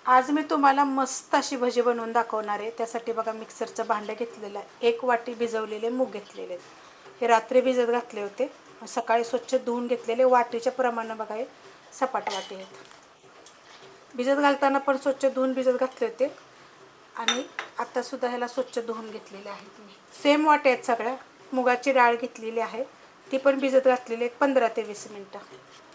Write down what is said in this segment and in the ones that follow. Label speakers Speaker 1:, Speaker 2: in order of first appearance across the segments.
Speaker 1: आज मी तुम्हाला मस्त अशी भजी बनवून दाखवणार आहे। त्यासाठी बघा मिक्सरचं भांडं घेतलेलं आहे। 1 वाटी भिजवलेले मूग घेतलेले आहेत। हे रात्री भिजत घातले होते, सकाळी स्वच्छ धुवून घेतलेले। वाटीच्या प्रमाणे बघा हे सपाट वाटी आहेत। भिजत घालताना पण स्वच्छ धुवून भिजत घातले होते आणि आता सुद्धा ह्याला स्वच्छ धुवून घेतलेले आहेत मी। सेम वाटी आहेत सगळ्या। मुगाची डाळ घेतलेली आहे, ती पण भिजत घातलेली आहे 15 ते 20 मिनिटं।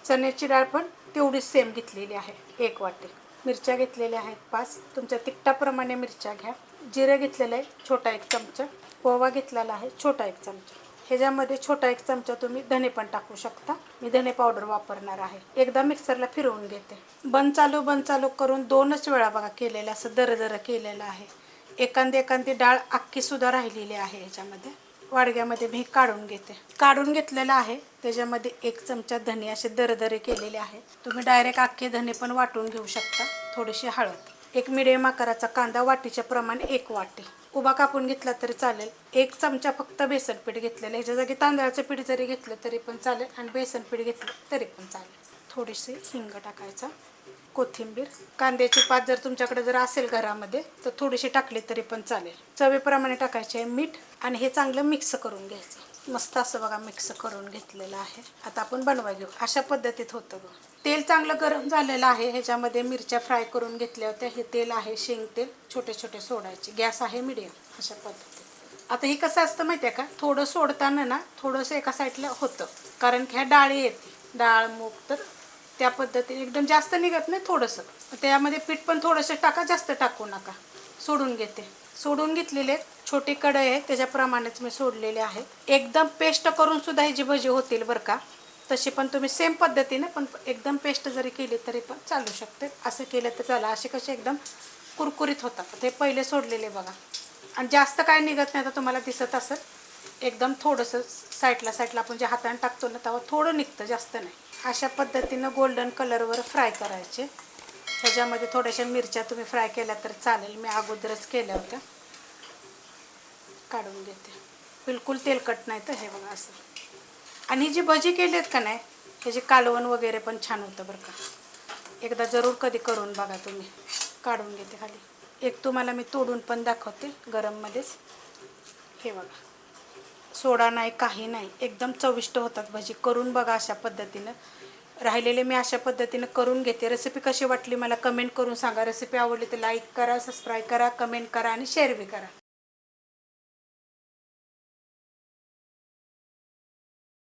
Speaker 1: चण्याची डाळ पण तेवढीच सेम घेतलेली आहे 1 वाटी। मिरच्या घेतलेल्या आहेत 5, तुमच्या तिखटाप्रमाणे मिरच्या घ्या। जिरे घेतलेलं आहे छोटा 1 चमचा, ओवा घेतलेला आहे छोटा 1 चमचा। ह्याच्यामध्ये छोटा 1 चमचा तुम्ही धने पण टाकू शकता, मी धने पावडर वापरणार आहे। एकदा मिक्सरला फिरवून घेते। बंद चालू करून 2च वेळा बघा केलेलं, असं दरदर केलेलं आहे। एखादी डाळ अख्खी सुद्धा राहिलेली आहे ह्याच्यामध्ये। वाडग्यामध्ये मी काढून घेते। काढून घेतलेला आहे, त्याच्यामध्ये 1 चमचा धने असे दरदरे केलेले आहे। तुम्ही डायरेक्ट अख्खे धने पण वाटून घेऊ शकता। थोडीशी हळद, 1 मिडियम आकाराचा कांदा वाटीच्या प्रमाणे 1 वाटी उभा कापून घेतला तरी चालेल। 1 चमचा फक्त बेसन पीठ घेतलेलं, ह्याच्या जागी तांदळाचं पीठ जरी घेतलं तरी पण चालेल आणि बेसन पीठ घेतलं तरी पण चालेल। थोडीशी हिंग टाकायचा, कोथिंबीर, कांद्याची पात जर तुमच्याकडे जर असेल घरामध्ये तर थोडीशी टाकली तरी पण चालेल। चवीप्रमाणे टाकायचे आहे मीठ आणि हे चांगलं मिक्स करून घ्यायचं। मस्त असं बघा मिक्स करून घेतलेलं आहे। आता आपण बनवा घेऊ। अशा पद्धतीत होतं बघ। तेल चांगलं गरम झालेलं आहे, ह्याच्यामध्ये मिरच्या फ्राय करून घेतल्या होत्या। हे तेल आहे शेंग तेल, छोटे छोटे सोडायचे। गॅस आहे मीडियम। अशा पद्धतीत आता हे कसं असतं माहिती आहे का, थोडं सोडताना ना थोडंसं एका साईडला होतं, कारण की ह्या डाळी येते, डाळ मूग, तर त्या पद्धतीने एकदम जास्त निघत नाही थोडंसं। त्यामध्ये पीठ पण थोडंसं टाका, जास्त टाकू नका। सोडून घेते। सोडून घेतलेले छोटी कढई आहे त्याच्याप्रमाणेच मी सोडलेले आहेत। एकदम पेस्ट करून सुद्धा ही जी भजी होतील बरं का, तशी पण तुम्ही सेम पद्धतीने पण एकदम पेस्ट जरी केली तरी पण चालू शकते। असं केलं तर चला, असे कसे एकदम कुरकुरीत होतात। ते पहिले सोडलेले बघा, आणि जास्त काय निघत नाही, आता तुम्हाला दिसत असेल एकदम थोडंसं साईडला आपण जे हाताने टाकतो ना तेव्हा थोडं निघतं, जास्त नाही। अशा पद्धतीनं गोल्डन कलरवर फ्राय करायचे। ह्याच्यामध्ये थोड्याशा मिरच्या तुम्ही फ्राय केल्या तर चालेल, मी अगोदरच केल्या होत्या। काढून घेते, बिलकुल तेलकट नाही तर हे बघा असं। आणि जी भजी केली आहेत का नाही, ह्याचे कालवण वगैरे पण छान होतं बरं का। एकदा जरूर कधी करून बघा तुम्ही। काढून घेते खाली। एक तुम्हाला मी तोडून पण दाखवते गरममध्येच। हे बघा, सोडा नाही काही नाही, एकदम चविष्ट होतात भजी। करून बघा अशा पद्धतीनं। राहिलेले मी अशा पद्धतीनं करून घेते। रेसिपी कशी वाटली मला कमेंट करून सांगा। रेसिपी आवडली तर लाईक करा, सबस्क्राईब करा, कमेंट करा आणि शेअर बी करा।